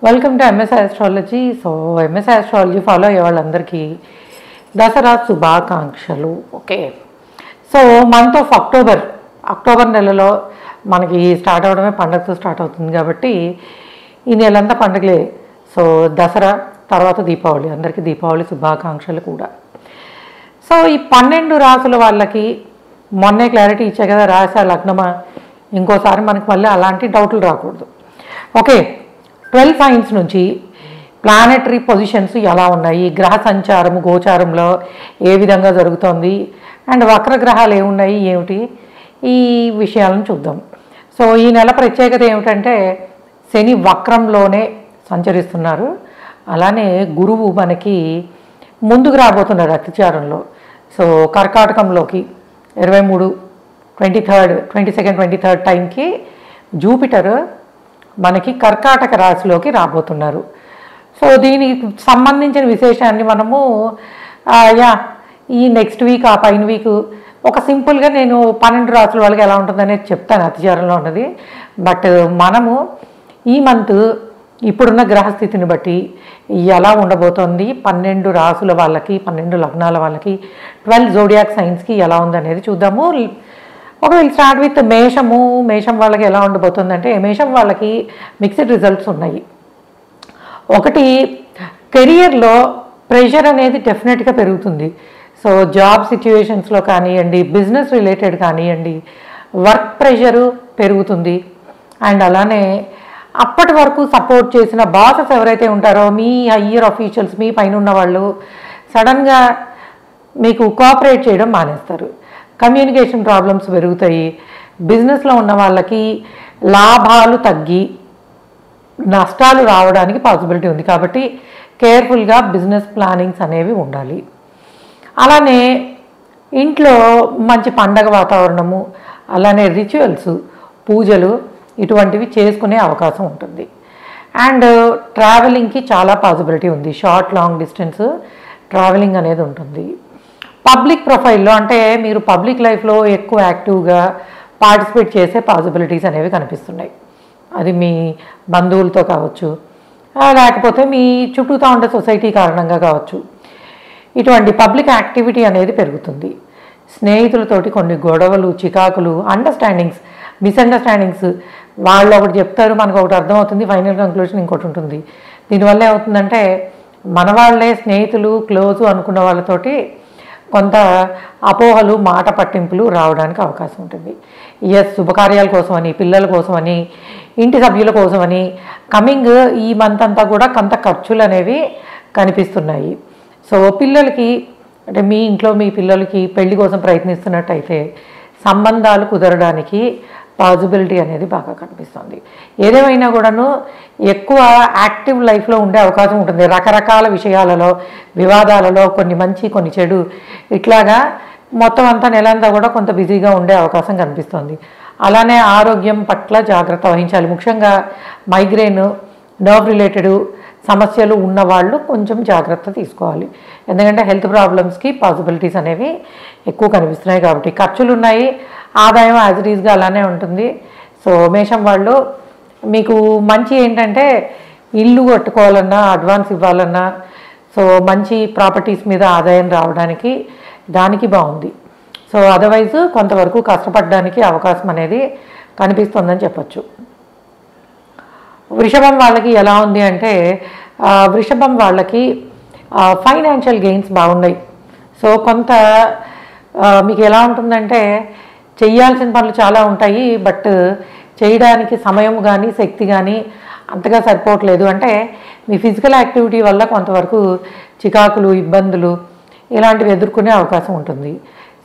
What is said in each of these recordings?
Welcome to MSI astrology. So MSI astrology follow అయ్యే వాళ్ళందరికీ దసరా శుభాకాంక్షలు. Okay, so month of October నెలలో మనకి స్టార్ట్ అవ్వడమే పండగతో స్టార్ట్ అవుతుంది కాబట్టి ఈ నెలంతా పండగలే. సో దసరా తర్వాత దీపావళి, అందరికీ దీపావళి శుభాకాంక్షలు కూడా. సో ఈ 12 రాసుల వాళ్ళకి మొన్నే క్లారిటీ ఇచ్చా కదా, రాశా లగ్నమా, ఇంకోసారి మనకి మళ్ళీ అలాంటి డౌట్లు రాకూడదు. ఓకే, 12 సైన్స్ నుంచి ప్లానెటరీ పొజిషన్స్ ఎలా ఉన్నాయి, గ్రహ సంచారము గోచారంలో ఏ విధంగా జరుగుతోంది, అండ్ వక్రగ్రహాలు ఏమున్నాయి ఏమిటి, ఈ విషయాలను చూద్దాం. సో ఈ నెల ప్రత్యేకత ఏమిటంటే శని వక్రంలోనే సంచరిస్తున్నారు. అలానే గురువు మనకి ముందుకు రాబోతున్నారు అతిచారంలో. సో కర్కాటకంలోకి 23, 22nd టైంకి జూపిటర్ మనకి కర్కాటక రాశిలోకి రాబోతున్నారు. సో దీనికి సంబంధించిన విశేషాన్ని మనము ఈ నెక్స్ట్ వీక్ ఆ పైన వీక్ ఒక సింపుల్గా నేను 12 రాసుల వాళ్ళకి ఎలా ఉంటుందనేది చెప్తాను, అతిచారంలో ఉన్నది. బట్ మనము ఈ మంత్ ఇప్పుడున్న గ్రహస్థితిని బట్టి ఎలా ఉండబోతోంది, 12 రాసుల వాళ్ళకి, 12 లగ్నాల వాళ్ళకి, 12 జోడియాక్ సైన్స్కి ఎలా ఉందనేది చూద్దాము. ఒకవేళ స్టార్ట్ విత్ మేషం వాళ్ళకి ఎలా ఉండబోతుందంటే, మేషం వాళ్ళకి మిక్స్డ్ రిజల్ట్స్ ఉన్నాయి. ఒకటి, కెరియర్లో ప్రెషర్ అనేది డెఫినెట్గా పెరుగుతుంది. సో జాబ్ సిచ్యువేషన్స్లో కానివ్వండి, బిజినెస్ రిలేటెడ్ కానివ్వండి, వర్క్ ప్రెషరు పెరుగుతుంది. అండ్ అలానే అప్పటి వరకు సపోర్ట్ చేసిన బాసెస్ ఎవరైతే ఉంటారో, మీ హయ్యర్ అఫీషియల్స్, మీ పైన ఉన్న వాళ్ళు సడన్గా మీకు కోఆపరేట్ చేయడం మానేస్తారు. కమ్యూనికేషన్ ప్రాబ్లమ్స్ పెరుగుతాయి. బిజినెస్లో ఉన్న వాళ్ళకి లాభాలు తగ్గి నష్టాలు రావడానికి పాసిబిలిటీ ఉంది. కాబట్టి కేర్ఫుల్గా బిజినెస్ ప్లానింగ్స్ అనేవి ఉండాలి. అలానే ఇంట్లో మంచి పండగ వాతావరణము, అలానే రిచువల్స్, పూజలు ఇటువంటివి చేసుకునే అవకాశం ఉంటుంది. అండ్ ట్రావెలింగ్కి చాలా పాసిబిలిటీ ఉంది. షార్ట్ లాంగ్ డిస్టెన్స్ ట్రావెలింగ్ అనేది ఉంటుంది. పబ్లిక్ ప్రొఫైల్లో అంటే మీరు పబ్లిక్ లైఫ్లో ఎక్కువ యాక్టివ్గా పార్టిసిపేట్ చేసే పాసిబిలిటీస్ అనేవి కనిపిస్తున్నాయి. అది మీ బంధువులతో కావచ్చు, లేకపోతే మీ చుట్టూతో ఉండే సొసైటీ కారణంగా కావచ్చు. ఇటువంటి పబ్లిక్ యాక్టివిటీ అనేది పెరుగుతుంది. స్నేహితులతోటి కొన్ని గొడవలు, చికాకులు, మిస్అండర్స్టాండింగ్స్, వాళ్ళు ఒకటి చెప్తారు, మనకు ఒకటి అర్థమవుతుంది, ఫైనల్ కంక్లూషన్ ఇంకోటి ఉంటుంది. దీనివల్ల ఏమవుతుందంటే మన వాళ్ళే స్నేహితులు, క్లోజు అనుకున్న వాళ్ళతోటి కొంత అపోహలు, మాట పట్టింపులు రావడానికి అవకాశం ఉంటుంది. శుభకార్యాల కోసమని, పిల్లల కోసమని, ఇంటి సభ్యుల కోసమని కమింగ్ ఈ మంత్ అంతా కూడా కొంత ఖర్చులు అనేవి కనిపిస్తున్నాయి. సో పిల్లలకి అంటే మీ ఇంట్లో మీ పిల్లలకి పెళ్లి కోసం ప్రయత్నిస్తున్నట్టయితే సంబంధాలు కుదరడానికి పాసిబిలిటీ అనేది బాగా కనిపిస్తుంది. ఏదేమైనా కూడాను ఎక్కువ యాక్టివ్ లైఫ్లో ఉండే అవకాశం ఉంటుంది. రకరకాల విషయాలలో, వివాదాలలో, కొన్ని మంచి కొన్ని చెడు, ఇట్లాగా మొత్తం అంతా నెలంతా కూడా కొంత బిజీగా ఉండే అవకాశం కనిపిస్తుంది. అలానే ఆరోగ్యం పట్ల జాగ్రత్త వహించాలి. ముఖ్యంగా మైగ్రేన్, నర్వ్ రిలేటెడ్ సమస్యలు ఉన్నవాళ్ళు కొంచెం జాగ్రత్త తీసుకోవాలి. ఎందుకంటే హెల్త్ ప్రాబ్లమ్స్కి పాసిబిలిటీస్ అనేవి ఎక్కువ కనిపిస్తున్నాయి. కాబట్టి ఖర్చులు ఉన్నాయి, ఆదాయం యాజ్ ఇట్ ఈజ్గా అలానే ఉంటుంది. సో మేషం వాళ్ళు మీకు మంచి ఏంటంటే ఇల్లు కట్టుకోవాలన్నా, అడ్వాన్స్ ఇవ్వాలన్నా, సో మంచి ప్రాపర్టీస్ మీద ఆదాయం రావడానికి దానికి బాగుంది. సో అదర్వైజ్ కొంతవరకు కష్టపడడానికి అవకాశం అనేది కనిపిస్తుందని చెప్పచ్చు. వృషభం వాళ్ళకి ఎలా ఉంది అంటే, వృషభం వాళ్ళకి ఫైనాన్షియల్ గెయిన్స్ బాగున్నాయి. సో కొంత మీకు ఎలా ఉంటుందంటే చేయాల్సిన పనులు చాలా ఉంటాయి, బట్ చేయడానికి సమయం కానీ శక్తి కానీ అంతగా సరిపోవట్లేదు. అంటే మీ ఫిజికల్ యాక్టివిటీ వల్ల కొంతవరకు చికాకులు, ఇబ్బందులు ఇలాంటివి ఎదుర్కొనే అవకాశం ఉంటుంది.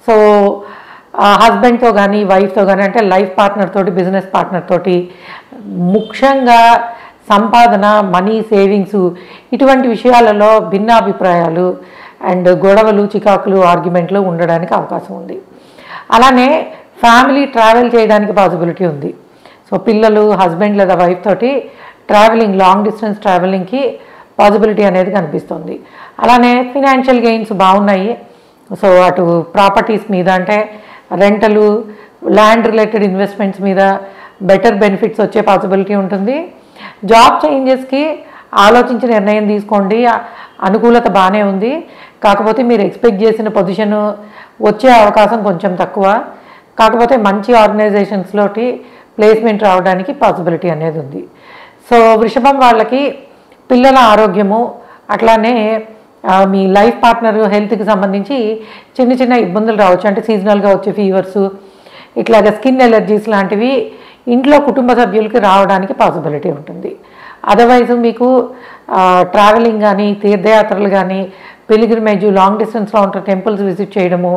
సో హస్బెండ్తో కానీ, వైఫ్తో కానీ, అంటే లైఫ్ పార్ట్నర్ తోటి, బిజినెస్ పార్ట్నర్ తోటి, ముఖ్యంగా సంపాదన, మనీ, సేవింగ్స్ ఇటువంటి విషయాలలో భిన్నాభిప్రాయాలు అండ్ గొడవలు, చికాకులు, ఆర్గ్యుమెంట్లు ఉండడానికి అవకాశం ఉంది. అలానే ఫ్యామిలీ ట్రావెల్ చేయడానికి పాసిబిలిటీ ఉంది. సో పిల్లలు, హస్బెండ్ లేదా వైఫ్ తోటి ట్రావెలింగ్, లాంగ్ డిస్టెన్స్ ట్రావెలింగ్కి పాసిబిలిటీ అనేది కనిపిస్తుంది. అలానే ఫినాన్షియల్ గెయిన్స్ బాగున్నాయి. సో అటు ప్రాపర్టీస్ మీద అంటే రెంటలు, ల్యాండ్ రిలేటెడ్ ఇన్వెస్ట్మెంట్స్ మీద బెటర్ బెనిఫిట్స్ వచ్చే పాసిబిలిటీ ఉంటుంది. జాబ్ చేంజెస్కి ఆలోచించి నిర్ణయం తీసుకోండి, అనుకూలత బాగానే ఉంది. కాకపోతే మీరు ఎక్స్పెక్ట్ చేసిన పొజిషన్ వచ్చే అవకాశం కొంచెం తక్కువ. కాకపోతే మంచి ఆర్గనైజేషన్స్లోకి ప్లేస్మెంట్ రావడానికి పాసిబిలిటీ అనేది ఉంది. సో వృషభం వాళ్ళకి పిల్లల ఆరోగ్యము, అట్లానే మీ లైఫ్ పార్ట్నర్ హెల్త్కి సంబంధించి చిన్న చిన్న ఇబ్బందులు రావచ్చు. అంటే సీజనల్గా వచ్చే ఫీవర్సు, ఇట్లాగ స్కిన్ ఎలర్జీస్ లాంటివి ఇంట్లో కుటుంబ సభ్యులకి రావడానికి పాసిబిలిటీ ఉంటుంది. అదర్వైజ్ మీకు ట్రావెలింగ్ కానీ, తీర్థయాత్రలు కానీ, పిలిగ్రిమేజ్, లాంగ్ డిస్టెన్స్లో ఉంటే టెంపుల్స్ విజిట్ చేయడము,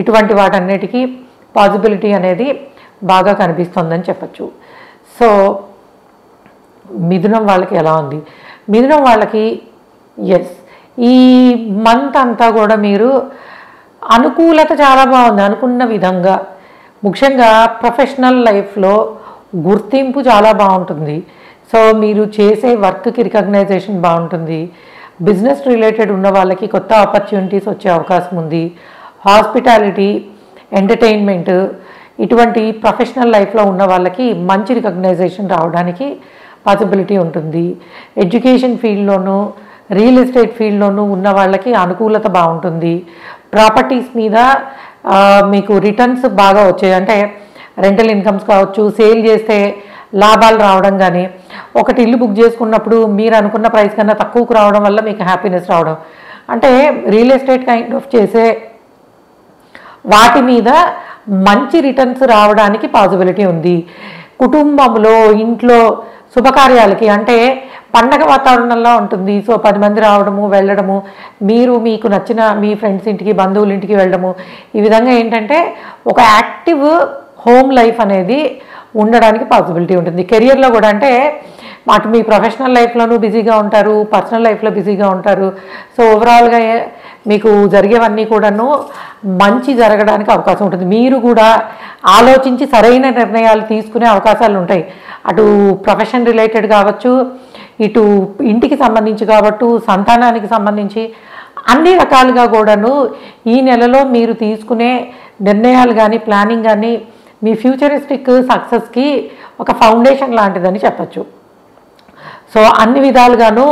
ఇటువంటి వాటన్నిటికీ పాసిబిలిటీ అనేది బాగా కనిపిస్తుందని చెప్పచ్చు. సో మిథునం వాళ్ళకి ఎలా ఉంది? మిథునం వాళ్ళకి ఎస్, ఈ మంత్ అంతా కూడా మీరు అనుకూలత చాలా బాగుంది అనుకున్న విధంగా. ముఖ్యంగా ప్రొఫెషనల్ లైఫ్లో గుర్తింపు చాలా బాగుంటుంది. సో మీరు చేసే వర్క్కి రికగ్నైజేషన్ బాగుంటుంది. బిజినెస్ రిలేటెడ్ ఉన్న వాళ్ళకి కొత్త ఆపర్చునిటీస్ వచ్చే అవకాశం ఉంది. హాస్పిటాలిటీ, ఎంటర్టైన్మెంట్, ఇటువంటి ప్రొఫెషనల్ లైఫ్లో ఉన్న వాళ్ళకి మంచి రికగ్నైజేషన్ రావడానికి పాసిబిలిటీ ఉంటుంది. ఎడ్యుకేషన్ ఫీల్డ్లోనూ, రియల్ ఎస్టేట్ ఫీల్డ్లోనూ ఉన్న వాళ్ళకి అనుకూలత బాగుంటుంది. ప్రాపర్టీస్ మీద మీకు రిటర్న్స్ బాగా వచ్చాయి. అంటే రెంటల్ ఇన్కమ్స్ కావచ్చు, సేల్ చేస్తే లాభాలు రావడం కానీ, ఒకటి ఇల్లు బుక్ చేసుకున్నప్పుడు మీరు అనుకున్న ప్రైస్ కన్నా తక్కువకు రావడం వల్ల మీకు హ్యాపీనెస్ రావడం, అంటే రియల్ ఎస్టేట్ కైండ్ ఆఫ్ చేసే వాటి మీద మంచి రిటర్న్స్ రావడానికి పాసిబిలిటీ ఉంది. కుటుంబంలో, ఇంట్లో శుభకార్యాలకి, అంటే పండగ వాతావరణంలో ఉంటుంది. సో 10 మంది రావడము, వెళ్ళడము, మీరు మీకు నచ్చిన మీ ఫ్రెండ్స్ ఇంటికి, బంధువుల ఇంటికి వెళ్ళడము, ఈ విధంగా ఏంటంటే ఒక యాక్టివ్ హోమ్ లైఫ్ అనేది ఉండడానికి పాసిబిలిటీ ఉంటుంది. కెరియర్లో కూడా అంటే అటు మీ ప్రొఫెషనల్ లైఫ్లోనూ బిజీగా ఉంటారు, పర్సనల్ లైఫ్లో బిజీగా ఉంటారు. సో ఓవరాల్గా మీకు జరిగేవన్నీ కూడాను మంచి జరగడానికి అవకాశం ఉంటుంది. మీరు కూడా ఆలోచించి సరైన నిర్ణయాలు తీసుకునే అవకాశాలు ఉంటాయి. అటు ప్రొఫెషన్ రిలేటెడ్ కావచ్చు, ఇటు ఇంటికి సంబంధించి కావచ్చు, సంతానానికి సంబంధించి అన్ని రకాలుగా కూడాను ఈ నెలలో మీరు తీసుకునే నిర్ణయాలు కానీ, ప్లానింగ్ కానీ మీ ఫ్యూచరిస్టిక్ సక్సెస్కి ఒక ఫౌండేషన్ లాంటిదని చెప్పచ్చు. సో అన్ని విధాలుగాను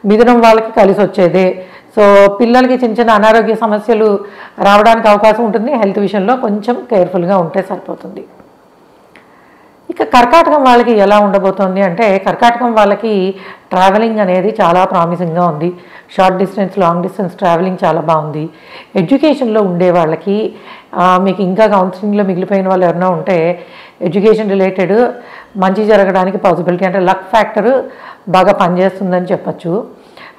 మిథునం వాళ్ళకి కలిసి వచ్చేదే. సో పిల్లలకి చిన్న చిన్న అనారోగ్య సమస్యలు రావడానికి అవకాశం ఉంటుంది. హెల్త్ విషయంలో కొంచెం కేర్ఫుల్గా ఉంటే సరిపోతుంది. ఇక కర్కాటకం వాళ్ళకి ఎలా ఉండబోతోంది అంటే, కర్కాటకం వాళ్ళకి ట్రావెలింగ్ అనేది చాలా ప్రామిసింగ్గా ఉంది. Short distance, long distance travelling చాలా బాగుంది. ఎడ్యుకేషన్లో ఉండే వాళ్ళకి మీకు ఇంకా కౌన్సిలింగ్లో మిగిలిపోయిన వాళ్ళు ఎవరైనా ఉంటే ఎడ్యుకేషన్ రిలేటెడ్ మంచి జరగడానికి పాసిబిలిటీ, అంటే లక్ ఫ్యాక్టర్ బాగా పనిచేస్తుందని చెప్పచ్చు.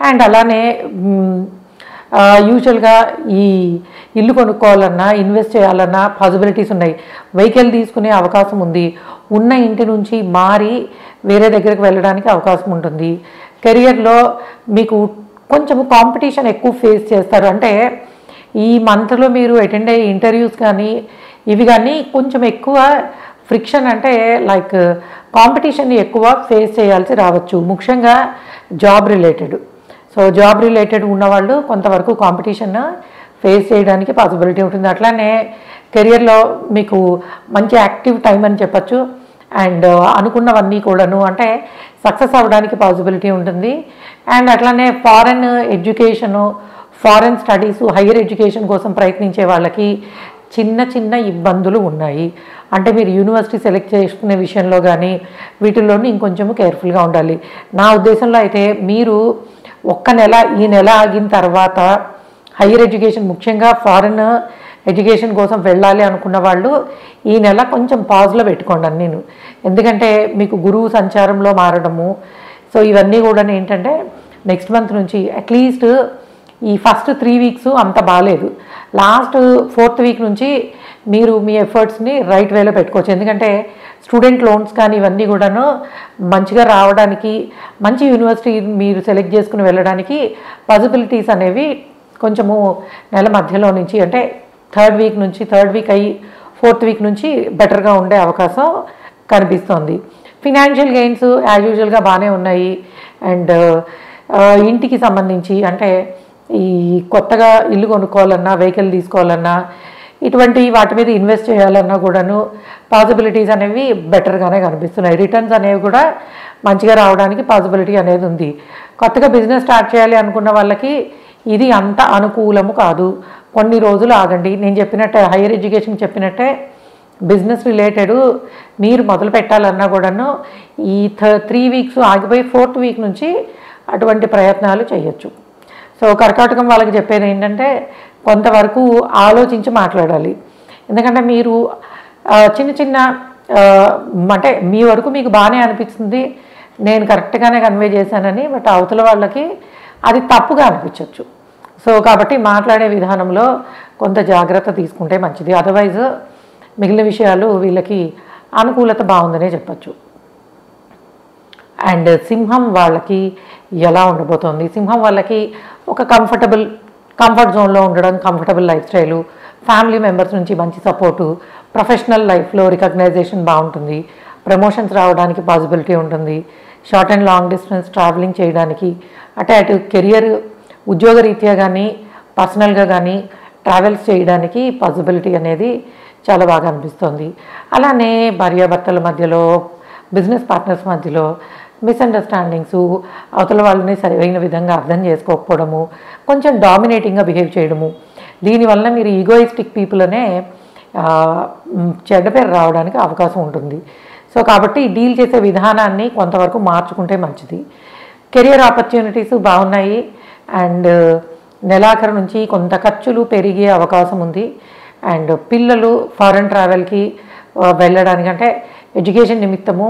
అండ్ అలానే యూజువల్గా ఈ ఇల్లు కొనుక్కోవాలన్నా, ఇన్వెస్ట్ చేయాలన్నా పాసిబిలిటీస్ ఉన్నాయి. వెహికల్ తీసుకునే అవకాశం ఉంది. ఉన్న ఇంటి నుంచి మారి వేరే దగ్గరికి వెళ్ళడానికి అవకాశం ఉంటుంది. కెరియర్లో మీకు కొంచెం కాంపిటీషన్ ఎక్కువ ఫేస్ చేస్తారు. అంటే ఈ మంత్లో మీరు అటెండ్ అయ్యే ఇంటర్వ్యూస్ కానీ, ఇవి కానీ కొంచెం ఎక్కువ ఫ్రిక్షన్, అంటే లైక్ కాంపిటీషన్ ఎక్కువ ఫేస్ చేయాల్సి రావచ్చు. ముఖ్యంగా job related. So job related ఉన్నవాళ్ళు కొంతవరకు కాంపిటీషన్ ఫేస్ చేయడానికి పాసిబిలిటీ ఉంటుంది. అట్లానే కెరియర్లో మీకు మంచి యాక్టివ్ టైం అని చెప్పచ్చు. అండ్ అనుకున్నవన్నీ కూడాను అంటే సక్సెస్ అవ్వడానికి పాసిబిలిటీ ఉంటుంది. అండ్ అట్లానే foreign education, foreign studies, higher education కోసం ప్రయత్నించే వాళ్ళకి చిన్న చిన్న ఇబ్బందులు ఉన్నాయి. అంటే మీరు యూనివర్సిటీ సెలెక్ట్ చేసుకునే విషయంలో కానీ వీటిల్లోనూ ఇంకొంచెం కేర్ఫుల్గా ఉండాలి. నా ఉద్దేశంలో అయితే మీరు ఒక్క నెల, ఈ నెల ఆగిన తర్వాత హయ్యర్ ఎడ్యుకేషన్, ముఖ్యంగా ఫారెన్ ఎడ్యుకేషన్ కోసం వెళ్ళాలి అనుకున్న వాళ్ళు ఈ నెల కొంచెం పాజ్లో పెట్టుకోండి నేను. ఎందుకంటే మీకు గురువు సంచారంలో మారడము, సో ఇవన్నీ కూడా ఏంటంటే నెక్స్ట్ మంత్ నుంచి అట్లీస్ట్ ఈ ఫస్ట్ 3 వీక్స్ అంత బాగాలేదు. లాస్ట్ 4th వీక్ నుంచి మీరు మీ ఎఫర్ట్స్ని రైట్ వేలో పెట్టుకోవచ్చు. ఎందుకంటే స్టూడెంట్ లోన్స్ కానీ ఇవన్నీ కూడాను మంచిగా రావడానికి, మంచి యూనివర్సిటీ మీరు సెలెక్ట్ చేసుకుని వెళ్ళడానికి పాసిబిలిటీస్ అనేవి కొంచెము నెల మధ్యలో నుంచి, అంటే 3rd వీక్ నుంచి, 3rd వీక్ అయ్యి 4th వీక్ నుంచి బెటర్గా ఉండే అవకాశం కనిపిస్తోంది. ఫినాన్షియల్ గెయిన్స్ యాజ్ యూజువల్గా బాగానే ఉన్నాయి. అండ్ ఇంటికి సంబంధించి అంటే ఈ కొత్తగా ఇల్లు కొనుక్కోవాలన్నా, వెహికల్ తీసుకోవాలన్నా, ఇటువంటి వాటి మీద ఇన్వెస్ట్ చేయాలన్నా కూడాను పాసిబిలిటీస్ అనేవి బెటర్గానే కనిపిస్తున్నాయి. రిటర్న్స్ అనేవి కూడా మంచిగా రావడానికి పాసిబిలిటీ అనేది ఉంది. కొత్తగా బిజినెస్ స్టార్ట్ చేయాలి అనుకున్న వాళ్ళకి ఇది అంత అనుకూలము కాదు. కొన్ని రోజులు ఆగండి. నేను చెప్పినట్టే హైయర్ ఎడ్యుకేషన్ చెప్పినట్టే బిజినెస్ రిలేటెడ్ మీరు మొదలు పెట్టాలన్నా కూడాను ఈ 3 వీక్స్ ఆగిపోయి 4th వీక్ నుంచి అటువంటి ప్రయత్నాలు చేయొచ్చు. సో కర్కాటకం వాళ్ళకి చెప్పేది ఏంటంటే కొంతవరకు ఆలోచించి మాట్లాడాలి. ఎందుకంటే మీరు చిన్న చిన్న అంటే మీ వరకు మీకు బాగానే అనిపిస్తుంది, నేను కరెక్ట్గానే కన్వే చేశానని, బట్ అవతల వాళ్ళకి అది తప్పుగా అనిపించవచ్చు. సో కాబట్టి మాట్లాడే విధానంలో కొంత జాగ్రత్త తీసుకుంటే మంచిది. అదర్వైజ్ మిగిలిన విషయాలు వీళ్ళకి అనుకూలత బాగుందనే చెప్పచ్చు. అండ్ సింహం వాళ్ళకి ఎలా ఉండబోతోంది? సింహం వాళ్ళకి ఒక కంఫర్ట్ జోన్లో ఉండడం, comfortable life style, family members నుంచి మంచి సపోర్టు, ప్రొఫెషనల్ లైఫ్లో రికగ్నైజేషన్ బాగుంటుంది, ప్రమోషన్స్ రావడానికి పాసిబిలిటీ ఉంటుంది, short and long distance travelling చేయడానికి, అటు కెరియర్ ఉద్యోగరీత్యా కానీ పర్సనల్గా కానీ ట్రావెల్స్ చేయడానికి పాసిబిలిటీ అనేది చాలా బాగా అనిపిస్తుంది. అలానే భార్యాభర్తల మధ్యలో, బిజినెస్ పార్ట్నర్స్ మధ్యలో మిస్అండర్స్టాండింగ్స్, అవతల వాళ్ళని సరైన విధంగా అర్థం చేసుకోకపోవడము, కొంచెం డామినేటింగ్గా బిహేవ్ చేయడము, దీనివల్ల మీరు ఈగోయిస్టిక్ పీపుల్ అనే చెడ్డ పేరు రావడానికి అవకాశం ఉంటుంది. సో కాబట్టి డీల్ చేసే విధానాన్ని కొంతవరకు మార్చుకుంటే మంచిది. కెరియర్ ఆపర్చునిటీస్ బాగున్నాయి. అండ్ నెలాఖరు నుంచి కొంత ఖర్చులు పెరిగే అవకాశం ఉంది. అండ్ పిల్లలు ఫారెన్ ట్రావెల్కి వెళ్ళడానికి, అంటే ఎడ్యుకేషన్ నిమిత్తము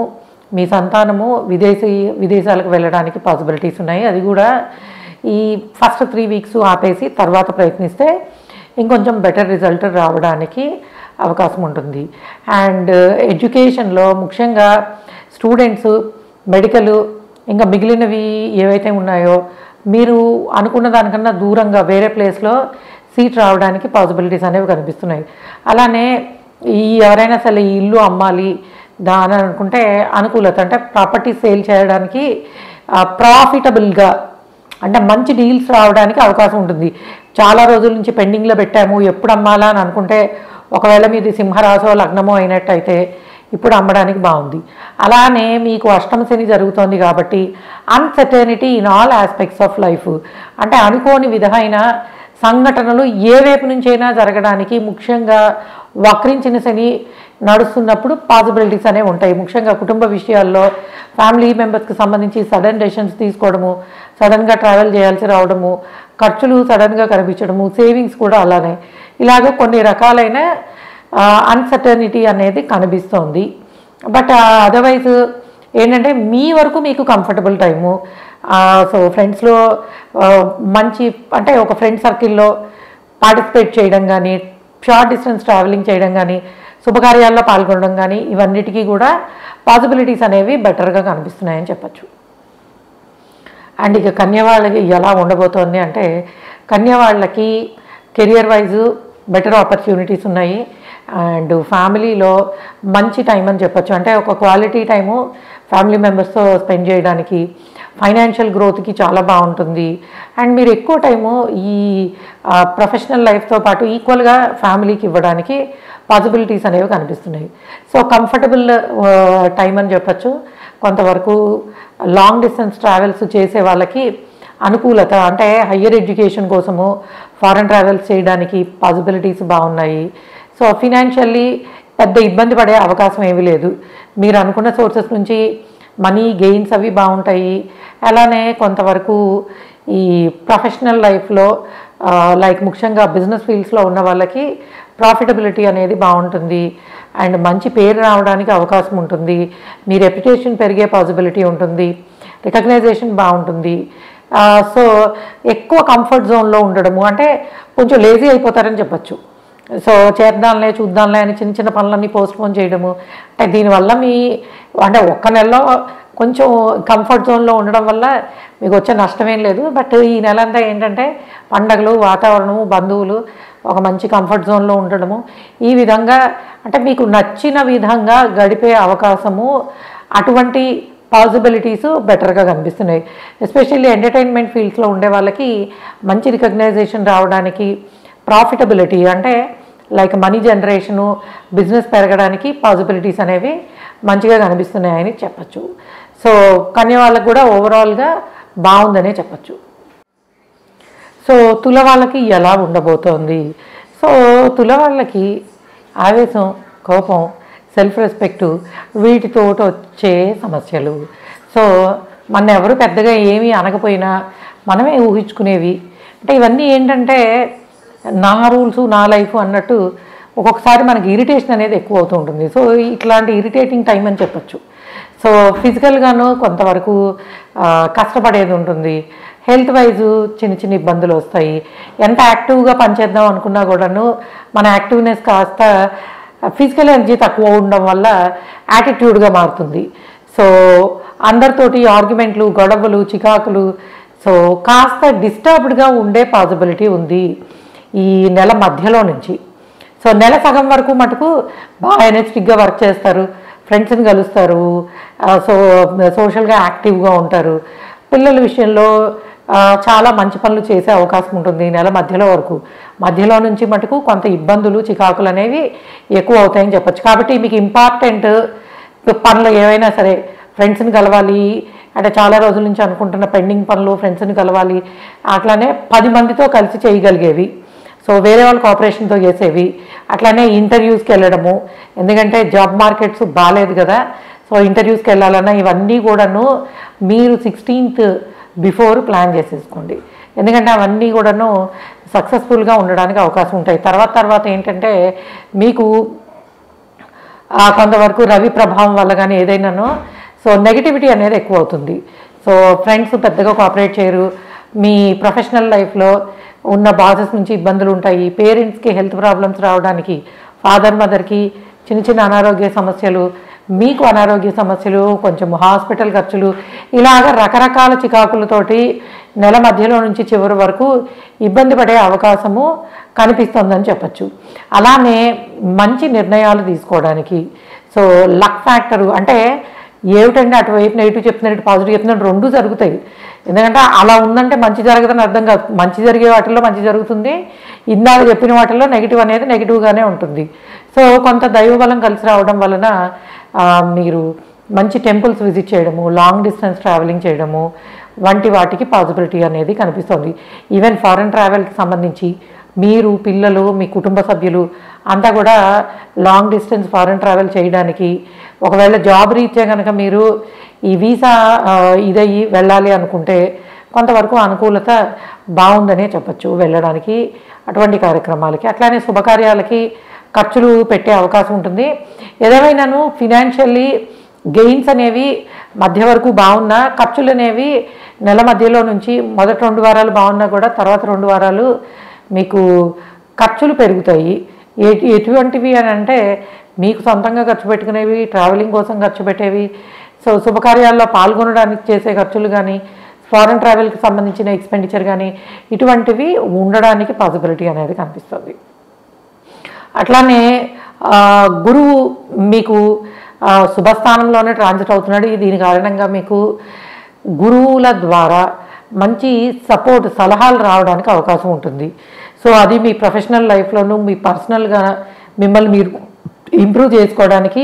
మీ సంతానము విదేశాలకు వెళ్ళడానికి పాసిబిలిటీస్ ఉన్నాయి. అది కూడా ఈ ఫస్ట్ 3 వీక్స్ ఆపేసి తర్వాత ప్రయత్నిస్తే ఇంకొంచెం బెటర్ రిజల్ట్ రావడానికి అవకాశం ఉంటుంది. అండ్ ఎడ్యుకేషన్లో ముఖ్యంగా స్టూడెంట్స్, మెడికల్, ఇంకా మిగిలినవి ఏవైతే ఉన్నాయో మీరు అనుకున్న దానికన్నా దూరంగా వేరే ప్లేస్లో సీట్ రావడానికి పాసిబిలిటీస్ అనేవి కనిపిస్తున్నాయి. అలానే ఎవరైనా సరే ఈ ఇల్లు అమ్మాలి దాని అనుకుంటే అనుకూలత, అంటే ప్రాపర్టీ సేల్ చేయడానికి ప్రాఫిటబుల్గా, అంటే మంచి డీల్స్ రావడానికి అవకాశం ఉంటుంది. చాలా రోజుల నుంచి పెండింగ్లో పెట్టాము, ఎప్పుడు అమ్మాలా అని అనుకుంటే, ఒకవేళ మీది సింహరాశో లగ్నమో అయినట్టయితే ఇప్పుడు అమ్మడానికి బాగుంది. అలానే మీకు అష్టమ శని జరుగుతోంది కాబట్టి uncertainty in all aspects of life, అంటే అనుకోని విధమైన సంఘటనలు ఏ వైపు నుంచైనా జరగడానికి, ముఖ్యంగా వక్రించిన శని నడుస్తున్నప్పుడు పాసిబిలిటీస్ అనేవి ఉంటాయి. ముఖ్యంగా కుటుంబ విషయాల్లో ఫ్యామిలీ మెంబర్స్కి సంబంధించి సడన్ డెసిషన్స్ తీసుకోవడము, సడన్గా ట్రావెల్ చేయాల్సి రావడము, ఖర్చులు సడన్గా కనిపించడము, సేవింగ్స్ కూడా అలానే, ఇలాగ కొన్ని రకాలైన అన్సర్టనిటీ అనేది కనిపిస్తోంది. బట్ అదర్వైజ్ ఏంటంటే మీ వరకు మీకు కంఫర్టబుల్ టైము. సో ఫ్రెండ్స్లో మంచి, అంటే ఒక ఫ్రెండ్ సర్కిల్లో పార్టిసిపేట్ చేయడం కానీ, షార్ట్ డిస్టెన్స్ ట్రావెలింగ్ చేయడం కానీ, శుభకార్యాల్లో పాల్గొనడం కానీ, ఇవన్నిటికీ కూడా పాసిబిలిటీస్ అనేవి బెటర్గా కనిపిస్తున్నాయని చెప్పచ్చు. అండ్ ఇక కన్య వాళ్ళకి ఎలా ఉండబోతోంది అంటే, కన్య వాళ్ళకి కెరియర్ వైజ్ బెటర్ ఆపర్చునిటీస్ ఉన్నాయి. అండ్ ఫ్యామిలీలో మంచి టైం అని చెప్పచ్చు, అంటే ఒక క్వాలిటీ టైము ఫ్యామిలీ మెంబర్స్తో స్పెండ్ చేయడానికి, ఫైనాన్షియల్ గ్రోత్కి చాలా బాగుంటుంది. అండ్ మీరు ఎక్కువ టైము ఈ ప్రొఫెషనల్ లైఫ్తో పాటు ఈక్వల్గా ఫ్యామిలీకి ఇవ్వడానికి పాసిబిలిటీస్ అనేవి కనిపిస్తున్నాయి. సో కంఫర్టబుల్ టైం అని చెప్పచ్చు. కొంతవరకు లాంగ్ డిస్టెన్స్ ట్రావెల్స్ చేసే వాళ్ళకి అనుకూలత, అంటే హయ్యర్ ఎడ్యుకేషన్ కోసము ఫారెన్ ట్రావెల్స్ చేయడానికి పాసిబిలిటీస్ బాగున్నాయి. సో ఫినాన్షియల్లీ పెద్ద ఇబ్బంది పడే అవకాశం ఏమీ లేదు. మీరు అనుకున్న సోర్సెస్ నుంచి మనీ గెయిన్స్ అవి బాగుంటాయి. అలానే కొంతవరకు ఈ ప్రొఫెషనల్ లైఫ్లో లైక్ ముఖ్యంగా బిజినెస్ ఫీల్డ్స్లో ఉన్న వాళ్ళకి ప్రాఫిటబిలిటీ అనేది బాగుంటుంది. అండ్ మంచి పేరు రావడానికి అవకాశం ఉంటుంది. మీ రెప్యుటేషన్ పెరిగే పాసిబిలిటీ ఉంటుంది. రికగ్నైజేషన్ బాగుంటుంది. సో ఎక్కువ కంఫర్ట్ జోన్లో ఉండడము, అంటే కొంచెం లేజీ అయిపోతారని చెప్పచ్చు. సో చేద్దాంలే చూద్దాంలే అని చిన్న చిన్న పనులన్నీ పోస్ట్పోన్ చేయడము, అంటే దీనివల్ల అంటే ఒక్క నెలలో కొంచెం కంఫర్ట్ జోన్లో ఉండడం వల్ల మీకు వచ్చే నష్టమేం లేదు. బట్ ఈ నెలంతా ఏంటంటే పండగలు, వాతావరణము, బంధువులు, ఒక మంచి కంఫర్ట్ జోన్లో ఉండడము, ఈ విధంగా అంటే మీకు నచ్చిన విధంగా గడిపే అవకాశము, అటువంటి పాసిబిలిటీస్ బెటర్గా కనిపిస్తున్నాయి. ఎస్పెషల్లీ ఎంటర్టైన్మెంట్ ఫీల్డ్స్లో ఉండే వాళ్ళకి మంచి రికగ్నైజేషన్ రావడానికి, ప్రాఫిటబిలిటీ అంటే లైక్ మనీ జనరేషను, బిజినెస్ పెరగడానికి పాసిబిలిటీస్ అనేవి మంచిగా కనిపిస్తున్నాయని చెప్పచ్చు. సో కన్య వాళ్ళకు కూడా ఓవరాల్గా బాగుందనే చెప్పచ్చు. సో తుల వాళ్ళకి ఎలా ఉండబోతోంది? సో తుల వాళ్ళకి ఆవేశం, కోపం, సెల్ఫ్ రెస్పెక్టు వీటితో వచ్చే సమస్యలు. సో మన ఎవరు పెద్దగా ఏమీ అనకపోయినా మనమే ఊహించుకునేవి. అంటే ఇవన్నీ ఏంటంటే నా రూల్స్ నా లైఫ్ అన్నట్టు ఒక్కొక్కసారి మనకి ఇరిటేషన్ అనేది ఎక్కువ అవుతూ ఉంటుంది. సో ఇట్లాంటి ఇరిటేటింగ్ టైం అని చెప్పచ్చు. సో ఫిజికల్గాను కొంతవరకు కష్టపడేది ఉంటుంది. హెల్త్ వైజు చిన్న చిన్న ఇబ్బందులు వస్తాయి. ఎంత యాక్టివ్గా పనిచేద్దాం అనుకున్నా కూడాను మన యాక్టివ్నెస్ కాస్త ఫిజికల్ ఎనర్జీ తక్కువ ఉండడం వల్ల యాటిట్యూడ్గా మారుతుంది. సో అందరితోటి ఆర్గ్యుమెంట్లు, గొడవలు, చికాకులు, సో కాస్త డిస్టర్బ్డ్గా ఉండే పాసిబిలిటీ ఉంది ఈ నెల మధ్యలో నుంచి. సో నెల సగం వరకు మటుకు బాగా ఎనర్జెటిక్గా వర్క్ చేస్తారు, ఫ్రెండ్స్ని కలుస్తారు, సో సోషల్గా యాక్టివ్గా ఉంటారు. పిల్లల విషయంలో చాలా మంచి పనులు చేసే అవకాశం ఉంటుంది నెల మధ్యలో వరకు. మధ్యలో నుంచి మటుకు కొంత ఇబ్బందులు, చికాకులు అనేవి ఎక్కువ అవుతాయని చెప్పచ్చు. కాబట్టి మీకు ఇంపార్టెంట్ పనులు ఏవైనా సరే, ఫ్రెండ్స్ని కలవాలి అంటే చాలా రోజుల నుంచి అనుకుంటున్న పెండింగ్ పనులు, ఫ్రెండ్స్ని కలవాలి, అట్లానే 10 మందితో కలిసి చేయగలిగేవి, సో వేరే వాళ్ళ కోఆపరేషన్తో చేసేవి, అట్లానే ఇంటర్వ్యూస్కి వెళ్ళడము, ఎందుకంటే జాబ్ మార్కెట్స్ బాగాలేదు కదా. సో ఇంటర్వ్యూస్కి వెళ్ళాలన్నా ఇవన్నీ కూడాను మీరు 16th బిఫోర్ ప్లాన్ చేసేసుకోండి. ఎందుకంటే అవన్నీ కూడాను సక్సెస్ఫుల్గా ఉండడానికి అవకాశం ఉంటాయి. తర్వాత ఏంటంటే మీకు కొంతవరకు రవి ప్రభావం వల్ల కానీ ఏదైనానో సో నెగిటివిటీ అనేది ఎక్కువ అవుతుంది. సో ఫ్రెండ్స్ పెద్దగా కోఆపరేట్ చేయరు. మీ ప్రొఫెషనల్ లైఫ్లో ఉన్న బాసెస్ నుంచి ఇబ్బందులు ఉంటాయి. పేరెంట్స్కి హెల్త్ ప్రాబ్లమ్స్ రావడానికి, ఫాదర్ మదర్కి చిన్న చిన్న అనారోగ్య సమస్యలు, మీకు అనారోగ్య సమస్యలు, కొంచెం హాస్పిటల్ ఖర్చులు, ఇలాగ రకరకాల చికాకులతోటి నెల మధ్యలో నుంచి చివరి వరకు ఇబ్బంది పడే అవకాశము కనిపిస్తుందని చెప్పచ్చు. అలానే మంచి నిర్ణయాలు తీసుకోవడానికి, సో లక్ ఫ్యాక్టరు అంటే ఏమిటంటే అటువైపు నెగిటివ్ చెప్తున్నారు, ఇటు పాజిటివ్ చెప్తున్నారు, రెండు జరుగుతాయి. ఎందుకంటే అలా ఉందంటే మంచి జరగదని అర్థం కాదు. మంచి జరిగే వాటిల్లో మంచి జరుగుతుంది, ఇందాక చెప్పిన వాటిల్లో నెగిటివ్ అనేది నెగిటివ్గానే ఉంటుంది. సో కొంత దైవబలం కలిసి రావడం వలన మీరు మంచి టెంపుల్స్ విజిట్ చేయడము, లాంగ్ డిస్టెన్స్ ట్రావెలింగ్ చేయడము వంటి వాటికి పాసిబిలిటీ అనేది కనిపిస్తుంది. ఈవెన్ ఫారెన్ ట్రావెల్కి సంబంధించి మీరు, పిల్లలు, మీ కుటుంబ సభ్యులు అంతా కూడా లాంగ్ డిస్టెన్స్ ఫారెన్ ట్రావెల్ చేయడానికి, ఒకవేళ జాబ్ రీత్యా కనుక మీరు ఈ వీసా ఇదయ్యి వెళ్ళాలి అనుకుంటే కొంతవరకు అనుకూలత బాగుందనే చెప్పచ్చు వెళ్ళడానికి అటువంటి కార్యక్రమాలకి. అట్లానే శుభకార్యాలకి ఖర్చులు పెట్టే అవకాశం ఉంటుంది. ఏదేమైనాను ఫినాన్షియల్లీ గెయిన్స్ అనేవి మధ్య వరకు బాగున్నా, ఖర్చులు అనేవి నెల మధ్యలో నుంచి మొదటి 2 వారాలు బాగున్నా కూడా తర్వాత 2 వారాలు మీకు ఖర్చులు పెరుగుతాయి. ఎటువంటివి అని అంటే మీకు సొంతంగా ఖర్చు పెట్టుకునేవి, ట్రావెలింగ్ కోసం ఖర్చు పెట్టేవి, సో శుభకార్యాల్లో పాల్గొనడానికి చేసే ఖర్చులు కానీ, ఫారెన్ ట్రావెల్కి సంబంధించిన ఎక్స్పెండిచర్ కానీ ఇటువంటివి ఉండడానికి పాసిబిలిటీ అనేది కనిపిస్తుంది. అట్లానే గురువు మీకు శుభస్థానంలోనే ట్రాన్సిట్ అవుతున్నాడు. దీని కారణంగా మీకు గురువుల ద్వారా మంచి సపోర్ట్, సలహాలు రావడానికి అవకాశం ఉంటుంది. సో అది మీ ప్రొఫెషనల్ లైఫ్లోనూ మీ పర్సనల్గా మిమ్మల్ని మీరు ఇంప్రూవ్ చేసుకోవడానికి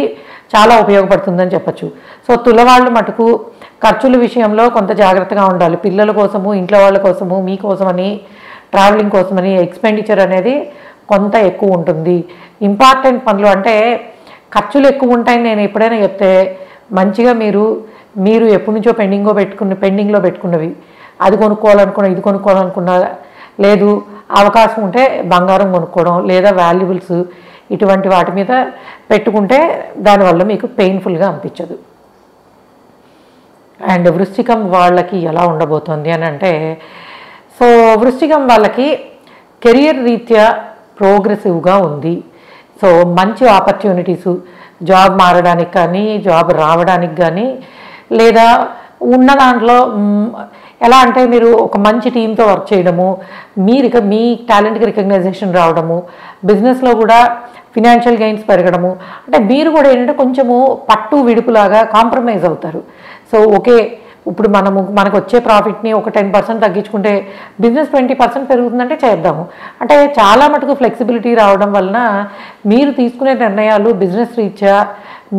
చాలా ఉపయోగపడుతుందని చెప్పచ్చు. సో తులవాళ్ళు మటుకు ఖర్చుల విషయంలో కొంత జాగ్రత్తగా ఉండాలి. పిల్లల కోసము, ఇంట్లో వాళ్ళ కోసము, మీకోసమని, ట్రావెలింగ్ కోసమని ఎక్స్పెండిచర్ అనేది కొంత ఎక్కువ ఉంటుంది. ఇంపార్టెంట్ పనులు అంటే ఖర్చులు ఎక్కువ ఉంటాయని నేను ఎప్పుడైనా చెప్తే మంచిగా మీరు ఎప్పటి నుంచో పెండింగ్లో పెట్టుకున్నవి, అది కొనుక్కోవాలనుకున్నా, ఇది కొనుక్కోవాలనుకున్నా, లేదు అవకాశం ఉంటే బంగారం కొనుక్కోవడం లేదా వాల్యుబుల్స్ ఇటువంటి వాటి మీద పెట్టుకుంటే దానివల్ల మీకు పెయిన్ఫుల్గా అనిపించదు. అండ్ వృశ్చికం వాళ్ళకి ఎలా ఉండబోతోంది అని అంటే, సో వృశ్చికం వాళ్ళకి కెరియర్ రీత్యా ప్రోగ్రెసివ్గా ఉంది. సో మంచి ఆపర్చునిటీసు, జాబ్ మారడానికి కానీ, జాబ్ రావడానికి కానీ, లేదా ఉన్న దాంట్లో ఎలా అంటే మీరు ఒక మంచి టీంతో వర్క్ చేయడము, మీ టాలెంట్కి రికగ్నైజేషన్ రావడము, బిజినెస్లో కూడా ఫినాన్షియల్ గెయిన్స్ పెరగడము, అంటే మీరు కూడా ఏంటంటే కొంచెము పట్టు విడుపులాగా కాంప్రమైజ్ అవుతారు. సో ఓకే, ఇప్పుడు మనకు వచ్చే ప్రాఫిట్ని ఒక 10% తగ్గించుకుంటే బిజినెస్ 20% పెరుగుతుందంటే చేద్దాము అంటే చాలా మటుకు ఫ్లెక్సిబిలిటీ రావడం వలన మీరు తీసుకునే నిర్ణయాలు బిజినెస్ రీత్యా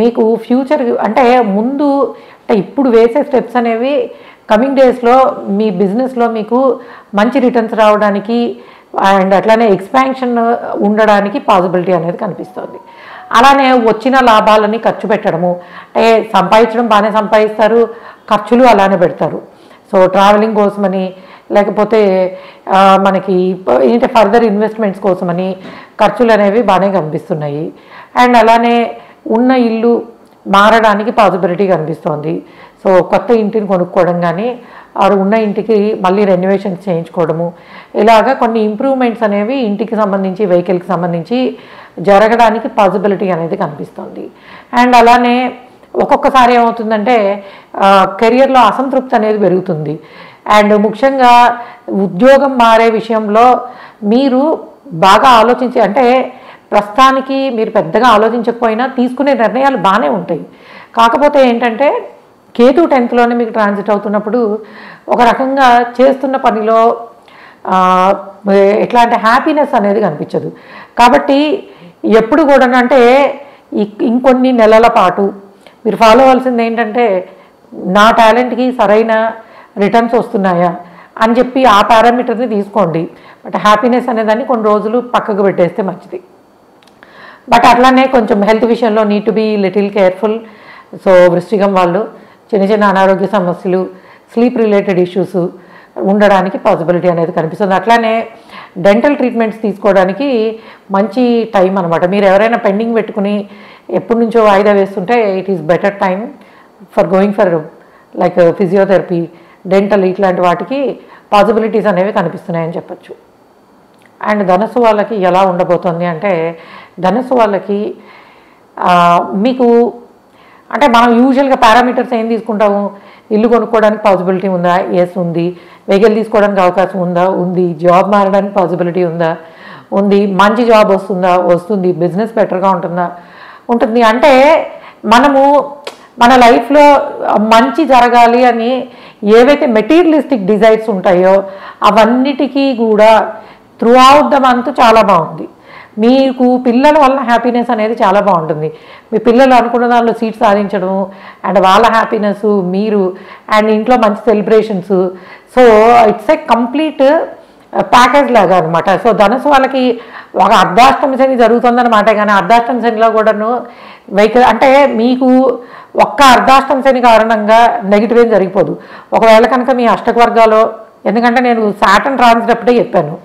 మీకు ఫ్యూచర్ అంటే ముందు అంటే ఇప్పుడు వేసే స్టెప్స్ అనేవి కమింగ్ డేస్లో మీ బిజినెస్లో మీకు మంచి రిటర్న్స్ రావడానికి అండ్ అట్లానే ఎక్స్పాన్షన్ ఉండడానికి పాసిబిలిటీ అనేది కనిపిస్తుంది. అలానే వచ్చిన లాభాలని ఖర్చు పెట్టడము, అంటే సంపాదించడం బాగానే సంపాదిస్తారు, ఖర్చులు అలానే పెడతారు. సో ట్రావెలింగ్ కోసమని, లేకపోతే మనకి ఏంటంటే ఫర్దర్ ఇన్వెస్ట్మెంట్స్ కోసమని ఖర్చులు అనేవి బాగానే కనిపిస్తున్నాయి. అండ్ అలానే ఉన్న ఇల్లు మారడానికి పాసిబిలిటీ కనిపిస్తోంది. సో కొత్త ఇంటిని కొనుక్కోవడం కానీ ఆరు ఉన్న ఇంటికి మళ్ళీ రెన్యువేషన్స్ చేయించుకోవడము, ఇలాగా కొన్ని ఇంప్రూవ్మెంట్స్ అనేవి ఇంటికి సంబంధించి వెహికల్కి సంబంధించి జరగడానికి పాసిబిలిటీ అనేది కనిపిస్తుంది. అండ్ అలానే ఒక్కొక్కసారి ఏమవుతుందంటే కెరియర్లో అసంతృప్తి అనేది పెరుగుతుంది. అండ్ ముఖ్యంగా ఉద్యోగం మారే విషయంలో మీరు బాగా ఆలోచించి, అంటే ప్రస్తుతానికి మీరు పెద్దగా ఆలోచించకపోయినా తీసుకునే నిర్ణయాలు బాగానే ఉంటాయి. కాకపోతే ఏంటంటే కేతు 10th మీకు ట్రాన్సిట్ అవుతున్నప్పుడు ఒక రకంగా చేస్తున్న పనిలో ఎట్లా అంటే హ్యాపీనెస్ అనేది కనిపించదు. కాబట్టి ఎప్పుడు కూడా అంటే ఇంకొన్ని నెలల పాటు మీరు ఫాలో అవ్వాల్సింది ఏంటంటే నా టాలెంట్కి సరైన రిటర్న్స్ వస్తున్నాయా అని చెప్పి ఆ పారామీటర్ని తీసుకోండి. బట్ హ్యాపీనెస్ అనేదాన్ని కొన్ని రోజులు పక్కకు పెట్టేస్తే మంచిది. బట్ అట్లానే కొంచెం హెల్త్ విషయంలో need to be little careful. So వృశ్చికం వాళ్ళు చిన్న చిన్న అనారోగ్య సమస్యలు, స్లీప్ రిలేటెడ్ ఇష్యూస్ ఉండడానికి పాసిబిలిటీ అనేది కనిపిస్తుంది. అట్లానే డెంటల్ ట్రీట్మెంట్స్ తీసుకోవడానికి మంచి టైం అనమాట. మీరు ఎవరైనా పెండింగ్ పెట్టుకుని ఎప్పటి నుంచో వాయిదా వేస్తుంటే it is better time for going for like physiotherapy, dental ఇట్లాంటి వాటికి పాసిబిలిటీస్ అనేవి కనిపిస్తున్నాయని చెప్పచ్చు. అండ్ ధనుసు వాళ్ళకి ఎలా ఉండబోతుంది అంటే ధనుసు వాళ్ళకి మీకు అంటే మనం యూజువల్గా పారామీటర్స్ ఏం తీసుకుంటాము, ఇల్లు కొనుక్కోవడానికి పాసిబిలిటీ ఉందా, ఎస్ ఉంది. వెహికల్ తీసుకోవడానికి అవకాశం ఉందా, ఉంది. జాబ్ మారడానికి పాసిబిలిటీ ఉందా, ఉంది. మంచి జాబ్ వస్తుందా, వస్తుంది. బిజినెస్ బెటర్గా ఉంటుందా, ఉంటుంది. అంటే మనము మన లైఫ్లో మంచి జరగాలి అని ఏవైతే మెటీరియలిస్టిక్ డిజైర్స్ ఉంటాయో అవన్నిటికీ కూడా త్రూ అవుట్ ద మంత్ చాలా బాగుంది. మీకు పిల్లల వల్ల హ్యాపీనెస్ అనేది చాలా బాగుంటుంది. మీ పిల్లలు అనుకున్న దానిలో సీట్ సాధించడం అండ్ వాళ్ళ హ్యాపీనెస్, మీరు అండ్ ఇంట్లో మంచి celebrations. So it's a complete package లాగా అనమాట. సో ధనుసు వాళ్ళకి ఒక అర్ధాష్టమి శని జరుగుతుందన్నమాట. కానీ అర్ధాష్టమి శనిలో కూడాను వెహికల్ అంటే మీకు ఒక్క అర్ధాష్టమి శని కారణంగా నెగిటివ్ ఏం జరిగిపోదు. ఒకవేళ కనుక మీ అష్టకవర్గాలో, ఎందుకంటే నేను సాటర్న్ ట్రాన్సిట్ అప్పుడే చెప్పాను,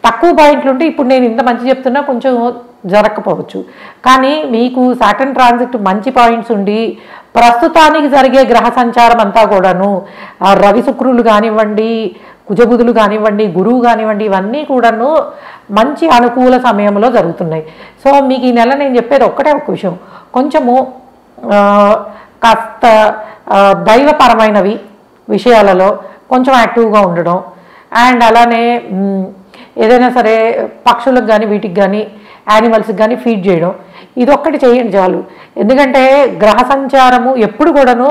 తక్కువ పాయింట్లు ఉంటే ఇప్పుడు నేను ఇంత మంచి చెప్తున్నా కొంచెం జరగకపోవచ్చు. కానీ మీకు సాటర్న్ ట్రాన్సిట్ మంచి పాయింట్స్ ఉండి ప్రస్తుతానికి జరిగే గ్రహ సంచారం అంతా కూడాను రవి శుక్రులు కానివ్వండి, కుజబుధులు కానివ్వండి, గురువు కానివ్వండి, ఇవన్నీ కూడాను మంచి అనుకూల సమయంలో జరుగుతున్నాయి. సో మీకు ఈ నెల నేను చెప్పేది ఒక్కటే ఒక విషయం, కొంచెము కాస్త దైవపరమైనవి విషయాలలో కొంచెం యాక్టివ్గా ఉండడం. అండ్ అలానే ఏదైనా సరే పక్షులకు కానీ వీటికి కానీ యానిమల్స్కి కానీ ఫీడ్ చేయడం, ఇదొక్కటి చేయండి చాలు. ఎందుకంటే గ్రహ సంచారము ఎప్పుడు కూడాను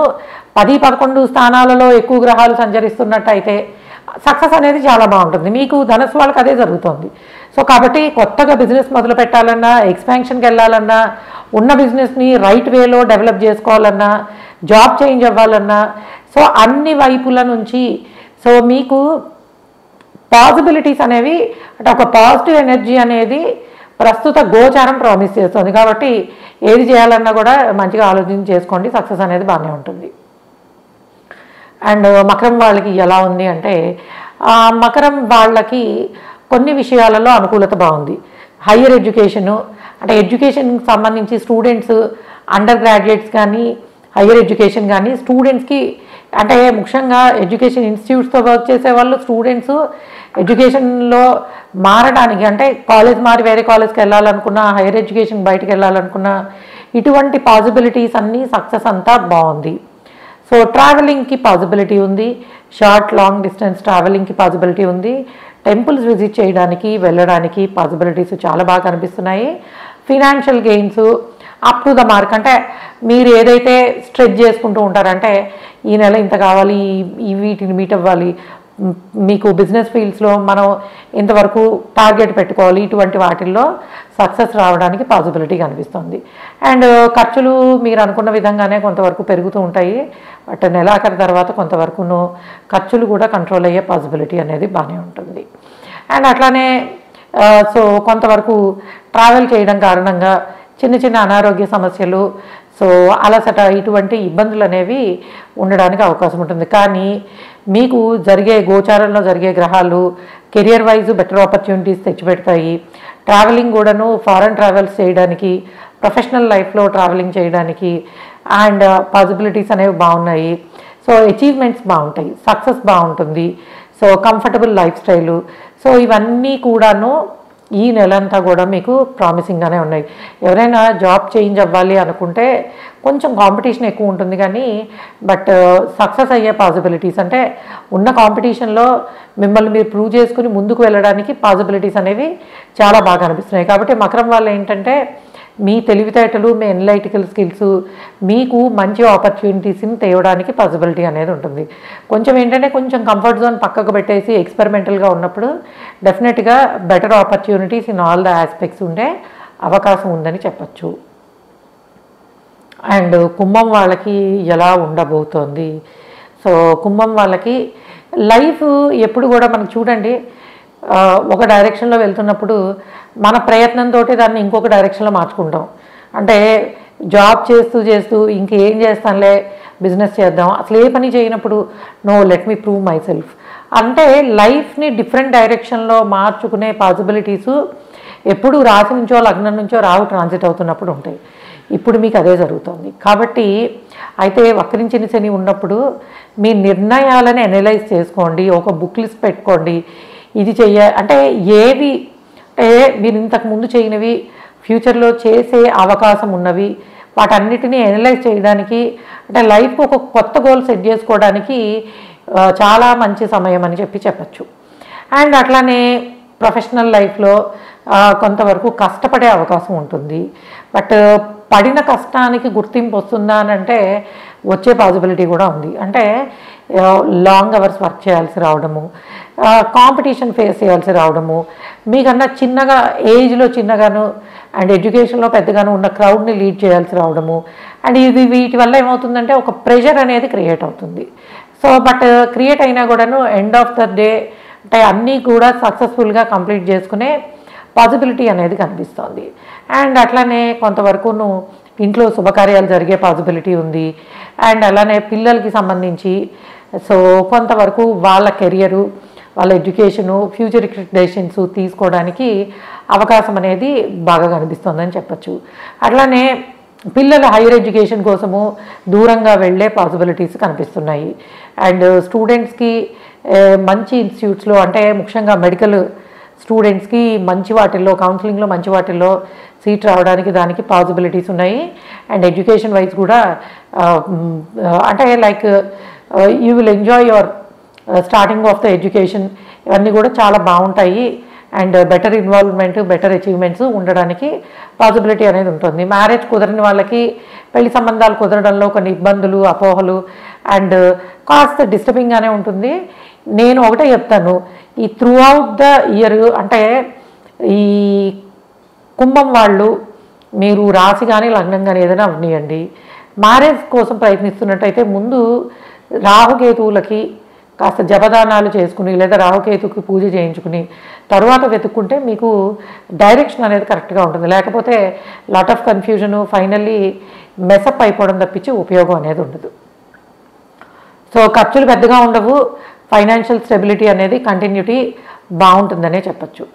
10-11 స్థానాలలో ఎక్కువ గ్రహాలు సంచరిస్తున్నట్టయితే సక్సెస్ అనేది చాలా బాగుంటుంది. మీకు ధనుసు వాళ్ళకి అదే జరుగుతుంది. సో కాబట్టి కొత్తగా బిజినెస్ మొదలు పెట్టాలన్నా, ఎక్స్పాన్షన్కి వెళ్ళాలన్నా, ఉన్న బిజినెస్ని రైట్ వేలో డెవలప్ చేసుకోవాలన్నా, జాబ్ చేంజ్ అవ్వాలన్నా, సో అన్ని వైపుల నుంచి సో మీకు పాసిబిలిటీస్ అనేవి అంటే ఒక పాజిటివ్ ఎనర్జీ అనేది ప్రస్తుత గోచారం ప్రామిస్ చేస్తుంది. కాబట్టి ఏది చేయాలన్నా కూడా మంచిగా ఆలోచన చేసుకోండి, సక్సెస్ అనేది బాగానే ఉంటుంది. అండ్ మకరం వాళ్ళకి ఎలా ఉంది అంటే మకరం వాళ్ళకి కొన్ని విషయాలలో అనుకూలత బాగుంది. హయ్యర్ ఎడ్యుకేషను అంటే ఎడ్యుకేషన్కి సంబంధించి స్టూడెంట్స్, అండర్ గ్రాడ్యుయేట్స్ కానీ, హయ్యర్ ఎడ్యుకేషన్ కానీ స్టూడెంట్స్కి అంటే ముఖ్యంగా ఎడ్యుకేషన్ ఇన్స్టిట్యూట్స్తో వర్క్ చేసే వాళ్ళు స్టూడెంట్స్ ఎడ్యుకేషన్లో మారడానికి అంటే కాలేజ్ మారి వేరే కాలేజ్కి వెళ్ళాలనుకున్నా, హైయర్ ఎడ్యుకేషన్ బయటకు వెళ్ళాలనుకున్నా ఇటువంటి పాసిబిలిటీస్ అన్నీ సక్సెస్ అంతా బాగుంది. సో ట్రావెలింగ్కి పాసిబిలిటీ ఉంది, షార్ట్ లాంగ్ డిస్టెన్స్ ట్రావెలింగ్కి పాసిబిలిటీ ఉంది. టెంపుల్స్ విజిట్ చేయడానికి వెళ్ళడానికి పాసిబిలిటీస్ చాలా బాగా కనిపిస్తున్నాయి. Financial gains up to the mark అంటే మీరు ఏదైతే స్ట్రెచ్ చేసుకుంటూ ఉంటారంటే ఈ నెల ఇంత కావాలి, ఈ వీటిని మీట్ అవ్వాలి, మీకు బిజినెస్ ఫీల్డ్స్లో మనం ఇంతవరకు టార్గెట్ పెట్టుకోవాలి, ఇటువంటి వాటిల్లో సక్సెస్ రావడానికి పాసిబిలిటీ కనిపిస్తుంది. అండ్ ఖర్చులు మీరు అనుకున్న విధంగానే కొంతవరకు పెరుగుతూ ఉంటాయి. బట్ నెలాఖరు తర్వాత కొంతవరకును ఖర్చులు కూడా కంట్రోల్ అయ్యే పాసిబిలిటీ అనేది బాగానే ఉంటుంది. అండ్ అట్లానే సో కొంతవరకు ట్రావెల్ చేయడం కారణంగా చిన్న చిన్న అనారోగ్య సమస్యలు, సో అలసట, ఇటువంటి ఇబ్బందులు అనేవి ఉండడానికి అవకాశం ఉంటుంది. కానీ మీకు గోచారంలో జరిగే గ్రహాలు కెరియర్ వైజ్ బెటర్ ఆపర్చునిటీస్ తెచ్చిపెడతాయి. ట్రావెలింగ్ కూడాను ఫారెన్ ట్రావెల్స్ చేయడానికి, ప్రొఫెషనల్ లైఫ్లో ట్రావెలింగ్ చేయడానికి అండ్ పాసిబిలిటీస్ అనేవి బాగున్నాయి. సో అచీవ్మెంట్స్ బాగుంటాయి, సక్సెస్ బాగుంటుంది, so comfortable life style, so ఇవన్నీ కూడాను ఈ నెలంతా కూడా మీకు ప్రామిసింగ్గానే ఉన్నాయి. ఎవరైనా జాబ్ చేంజ్ అవ్వాలి అనుకుంటే కొంచెం కాంపిటీషన్ ఎక్కువ ఉంటుంది, కానీ బట్ సక్సెస్ అయ్యే పాసిబిలిటీస్, అంటే ఉన్న కాంపిటీషన్లో మిమ్మల్ని మీరు ప్రూవ్ చేసుకుని ముందుకు వెళ్ళడానికి పాసిబిలిటీస్ అనేవి చాలా బాగా అనిపిస్తున్నాయి. కాబట్టి మకరం వాళ్ళు ఏంటంటే మీ తెలివితేటలు, మీ ఎనలైటికల్ స్కిల్స్ మీకు మంచి ఆపర్చునిటీస్ని తేవడానికి పాసిబిలిటీ అనేది ఉంటుంది. కొంచెం ఏంటంటే కొంచెం కంఫర్ట్ జోన్ పక్కకు పెట్టేసి ఎక్స్పెరిమెంటల్గా ఉన్నప్పుడు డెఫినెట్గా better opportunities in all the aspects ఉండే అవకాశం ఉందని చెప్పచ్చు. అండ్ కుంభం వాళ్ళకి ఎలా ఉండబోతోంది? సో కుంభం వాళ్ళకి లైఫ్ ఎప్పుడు కూడా మనకు చూడండి, ఒక డైరెక్షన్లో వెళ్తున్నప్పుడు మన ప్రయత్నంతో దాన్ని ఇంకొక డైరెక్షన్లో మార్చుకుంటాం. అంటే జాబ్ చేస్తూ ఇంకేం చేస్తానులే, బిజినెస్ చేద్దాం, అసలు ఏ పని చేయనప్పుడు no let me prove myself అంటే లైఫ్ని డిఫరెంట్ డైరెక్షన్లో మార్చుకునే పాసిబిలిటీసు ఎప్పుడు రాశి నుంచో లగ్నం నుంచో రావు ట్రాన్సిట్ అవుతున్నప్పుడు ఉంటాయి. ఇప్పుడు మీకు అదే జరుగుతుంది. కాబట్టి అయితే వక్రించిన శని ఉన్నప్పుడు మీ నిర్ణయాలను అనలైజ్ చేసుకోండి, ఒక బుక్ లిస్ట్ పెట్టుకోండి. ఇది అంటే ఏవి అంటే మీరు ఇంతకుముందు చేయనివి ఫ్యూచర్లో చేసే అవకాశం ఉన్నవి, వాటన్నిటినీ అనలైజ్ చేయడానికి, అంటే లైఫ్కి ఒక కొత్త గోల్ సెట్ చేసుకోవడానికి చాలా మంచి సమయం అని చెప్పచ్చు. అండ్ అట్లానే ప్రొఫెషనల్ లైఫ్లో కొంతవరకు కష్టపడే అవకాశం ఉంటుంది. బట్ పడిన కష్టానికి గుర్తింపు వస్తుందా అని అంటే వచ్చే పాసిబిలిటీ కూడా ఉంది. అంటే లాంగ్ అవర్స్ వర్క్ చేయాల్సి రావడము, కాంపిటీషన్ ఫేస్ చేయాల్సి రావడము, మీకన్నా చిన్నగా ఏజ్లో చిన్నగాను అండ్ ఎడ్యుకేషన్లో పెద్దగాను ఉన్న క్రౌడ్ని లీడ్ చేయాల్సి రావడము. అండ్ వీటి వల్ల ఏమవుతుందంటే ఒక ప్రెషర్ అనేది క్రియేట్ అవుతుంది. సో బట్ క్రియేట్ అయినా కూడాను ఎండ్ ఆఫ్ ద డే అంటే అన్నీ కూడా సక్సెస్ఫుల్గా కంప్లీట్ చేసుకునే పాసిబిలిటీ అనేది కనిపిస్తుంది. అండ్ అట్లానే కొంతవరకును ఇంట్లో శుభకార్యాలు జరిగే పాసిబిలిటీ ఉంది. అండ్ అలానే పిల్లలకి సంబంధించి సో కొంతవరకు వాళ్ళ కెరియరు, వాళ్ళ ఎడ్యుకేషను, ఫ్యూచర్ డెసిషన్స్ తీసుకోవడానికి అవకాశం అనేది బాగా కనిపిస్తుందని చెప్పచ్చు. అట్లానే పిల్లల హైయర్ ఎడ్యుకేషన్ కోసము దూరంగా వెళ్ళే పాసిబిలిటీస్ కనిపిస్తున్నాయి. అండ్ స్టూడెంట్స్కి మంచి ఇన్స్టిట్యూట్స్లో, అంటే ముఖ్యంగా మెడికల్ స్టూడెంట్స్కి మంచి వాటిల్లో, కౌన్సిలింగ్లో మంచి వాటిల్లో సీట్ రావడానికి దానికి పాసిబిలిటీస్ ఉన్నాయి. అండ్ ఎడ్యుకేషన్ వైజ్ కూడా అంటే like you will enjoy your starting of the education, ఇవన్నీ కూడా చాలా బాగుంటాయి. And better involvement, better achievements ఉండడానికి పాసిబిలిటీ అనేది ఉంటుంది. మ్యారేజ్ కుదరని వాళ్ళకి పెళ్లి సంబంధాలు కుదరడంలో కొన్ని ఇబ్బందులు, అపోహలు అండ్ కాస్త డిస్టర్బింగ్గానే ఉంటుంది. నేను ఒకటే చెప్తాను, ఈ త్రూ అవుట్ ద ఇయర్ అంటే ఈ కుంభం వాళ్ళు మీరు రాశి కానీ లగ్నం కానీ ఏదైనా అవనియండి, మ్యారేజ్ కోసం ప్రయత్నిస్తున్నట్టయితే ముందు రాహుకేతువులకి కాస్త జపదానాలు చేసుకుని లేదా రాహుకేతుకి పూజ చేయించుకుని తర్వాత వెతుక్కుంటే మీకు డైరెక్షన్ అనేది కరెక్ట్గా ఉంటుంది. లేకపోతే lot of confusion, finally mess up అయిపోవడం తప్పించి ఉపయోగం అనేది ఉండదు. సో ఖర్చులు పెద్దగా ఉండవు, ఫైనాన్షియల్ స్టెబిలిటీ అనేది కంటిన్యూటీ బాగుంటుందనే చెప్పచ్చు.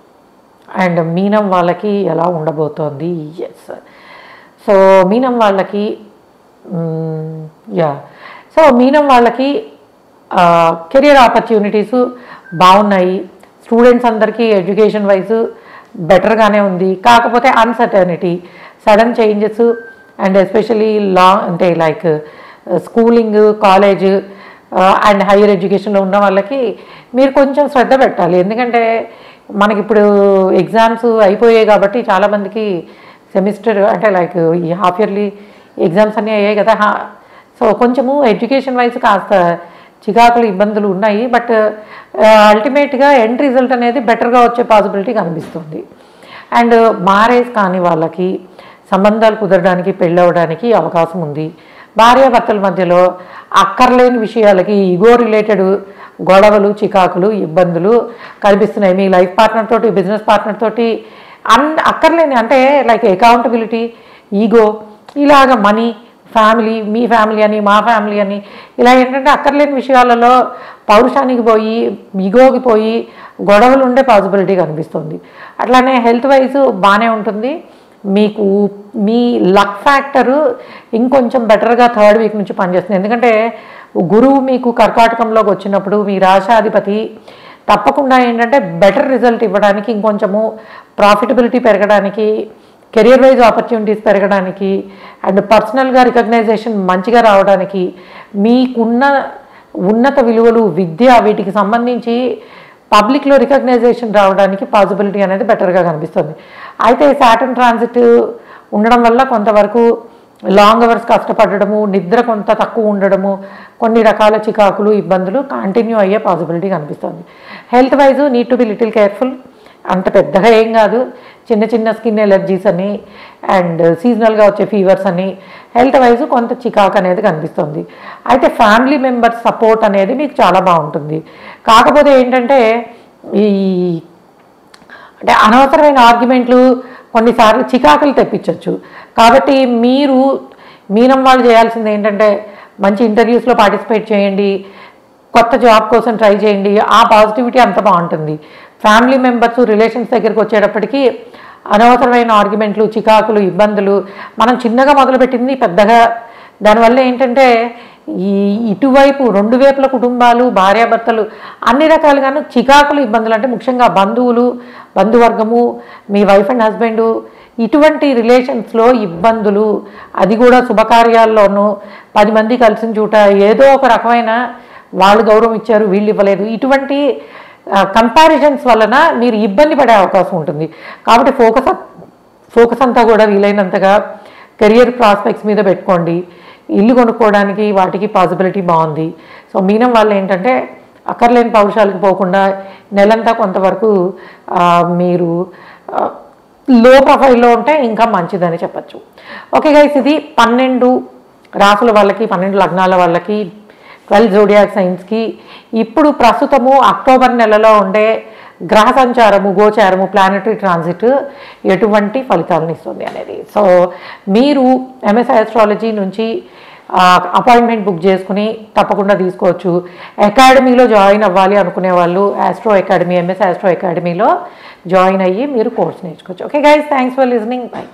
అండ్ మీనం వాళ్ళకి ఎలా ఉండబోతోంది? ఎస్, సో మీనం వాళ్ళకి సో మీనం వాళ్ళకి కెరియర్ ఆపర్చునిటీస్ బాగున్నాయి. స్టూడెంట్స్ అందరికీ ఎడ్యుకేషన్ వైజ్ బెటర్గానే ఉంది. కాకపోతే uncertainty, sudden changes and especially అంటే like schooling, college and higher ఎడ్యుకేషన్లో ఉన్న వాళ్ళకి మీరు కొంచెం శ్రద్ధ పెట్టాలి. ఎందుకంటే మనకిప్పుడు ఎగ్జామ్స్ అయిపోయాయి కాబట్టి చాలామందికి సెమిస్టర్ అంటే లైక్ ఈ హాఫ్ ఇయర్లీ ఎగ్జామ్స్ అన్నీ అయ్యాయి కదా. సో కొంచెము ఎడ్యుకేషన్ వైజ్ కాస్త చికాకులు, ఇబ్బందులు ఉన్నాయి. బట్ అల్టిమేట్గా ఎండ్ రిజల్ట్ అనేది బెటర్గా వచ్చే పాసిబిలిటీ కనిపిస్తుంది. అండ్ మ్యారేజ్ కాని వాళ్ళకి సంబంధాలు కుదరడానికి పెళ్ళవడానికి అవకాశం ఉంది. భార్యాభర్తల మధ్యలో అక్కర్లేని విషయాలకి ఈగో రిలేటెడ్ గొడవలు, చికాకులు, ఇబ్బందులు కనిపిస్తున్నాయి. మీ లైఫ్ పార్ట్నర్ తోటి, బిజినెస్ పార్ట్నర్ తోటి అక్కర్లేని అంటే లైక్ అకౌంటబిలిటీ, ఈగో, ఇలాగ మనీ, ఫ్యామిలీ, మీ ఫ్యామిలీ అని, మా ఫ్యామిలీ అని, ఇలా ఏంటంటే అక్కర్లేని విషయాలలో పౌరుషానికి పోయి, ఈగోకి పోయి గొడవలు ఉండే పాసిబిలిటీ కనిపిస్తుంది. అట్లానే హెల్త్ వైజ్ బాగానే ఉంటుంది. మీకు మీ లక్ ఫ్యాక్టరు ఇంకొంచెం బెటర్గా థర్డ్ వీక్ నుంచి పనిచేస్తుంది. ఎందుకంటే గురువు మీకు కర్కాటకంలోకి వచ్చినప్పుడు మీ రాశాధిపతి తప్పకుండా ఏంటంటే బెటర్ రిజల్ట్ ఇవ్వడానికి, ఇంకొంచెము ప్రాఫిటబిలిటీ పెరగడానికి, కెరియర్ వైజ్ ఆపర్చునిటీస్ పెరగడానికి, అండ్ పర్సనల్గా రికగ్నైజేషన్ మంచిగా రావడానికి, మీకున్న ఉన్నత విలువలు, విద్య, వీటికి సంబంధించి పబ్లిక్లో రికగ్నైజేషన్ రావడానికి పాసిబిలిటీ అనేది బెటర్గా కనిపిస్తుంది. అయితే సాటర్న్ ట్రాన్సిట్ ఉండడం వల్ల కొంతవరకు లాంగ్ అవర్స్ కష్టపడము, నిద్ర కొంత తక్కువ ఉండడము, కొన్ని రకాల చికాకులు, ఇబ్బందులు కంటిన్యూ అయ్యే పాసిబిలిటీ కనిపిస్తుంది. Health wise need to be little careful. అంత పెద్దగా ఏం కాదు, చిన్న చిన్న స్కిన్ ఎలర్జీస్ అని అండ్ సీజనల్గా వచ్చే ఫీవర్స్ అని హెల్త్ వైజ్ కొంత చికాకు అనేది కనిపిస్తుంది. అయితే ఫ్యామిలీ మెంబర్స్ సపోర్ట్ అనేది మీకు చాలా బాగుంటుంది. కాకపోతే ఏంటంటే ఈ అంటే అనవసరమైన ఆర్గ్యుమెంట్లు కొన్నిసార్లు చికాకులు తెప్పించవచ్చు. కాబట్టి మీరు మీనం వాళ్ళు చేయాల్సింది ఏంటంటే మంచి ఇంటర్వ్యూస్లో పార్టిసిపేట్ చేయండి, కొత్త జాబ్ కోసం ట్రై చేయండి, ఆ పాజిటివిటీ అంత బాగుంటుంది. ఫ్యామిలీ మెంబర్స్, రిలేషన్స్ దగ్గరికి వచ్చేటప్పటికి అనవసరమైన ఆర్గ్యుమెంట్లు, చికాకులు, ఇబ్బందులు, మనం చిన్నగా మొదలుపెట్టింది పెద్దగా, దానివల్ల ఏంటంటే ఇటువైపు రెండు వైపుల కుటుంబాలు, భార్యాభర్తలు అన్ని రకాలుగాను చికాకులు, ఇబ్బందులు అంటే ముఖ్యంగా బంధువులు, బంధువర్గము, మీ వైఫ్ అండ్ హస్బెండు, ఇటువంటి రిలేషన్స్లో ఇబ్బందులు, అది కూడా శుభకార్యాల్లోనూ 10 మంది కలిసిన చోట ఏదో ఒక రకమైన వాళ్ళు గౌరవం ఇచ్చారు, వీళ్ళు ఇవ్వలేదు, ఇటువంటి కంపారిజన్స్ వలన మీరు ఇబ్బంది పడే అవకాశం ఉంటుంది. కాబట్టి ఫోకస్ అంతా కూడా వీలైనంతగా కెరియర్ ప్రాస్పెక్ట్స్ మీద పెట్టుకోండి. ఇల్లు కొనుక్కోవడానికి వాటికి పాసిబిలిటీ బాగుంది. సో మీనం వాళ్ళు ఏంటంటే అక్కర్లేని పౌరుషాలకు పోకుండా నెలంతా కొంతవరకు మీరు లో ప్రొఫైల్లో ఉంటే ఇంకా మంచిదని చెప్పచ్చు. ఓకే గైస్, ఇది 12 రాసుల వాళ్ళకి, 12 లగ్నాల వాళ్ళకి, 12 జోడియాక్ సైన్స్కి ఇప్పుడు ప్రస్తుతము అక్టోబర్ నెలలో ఉండే గ్రహ సంచారము, గోచారము, ప్లానెటరీ ట్రాన్సిట్ ఎటువంటి ఫలితాలను ఇస్తుంది అనేది. సో మీరు ఎంఎస్ ఆస్ట్రాలజీ నుంచి అపాయింట్మెంట్ బుక్ చేసుకుని తప్పకుండా తీసుకోవచ్చు. అకాడమీలో జాయిన్ అవ్వాలి అనుకునే వాళ్ళు ఆస్ట్రో అకాడమీ, ఎంఎస్ ఆస్ట్రో అకాడమీలో జాయిన్ అయ్యి మీరు కోర్స్ నేర్చుకోవచ్చు. Okay guys, thanks for listening. By.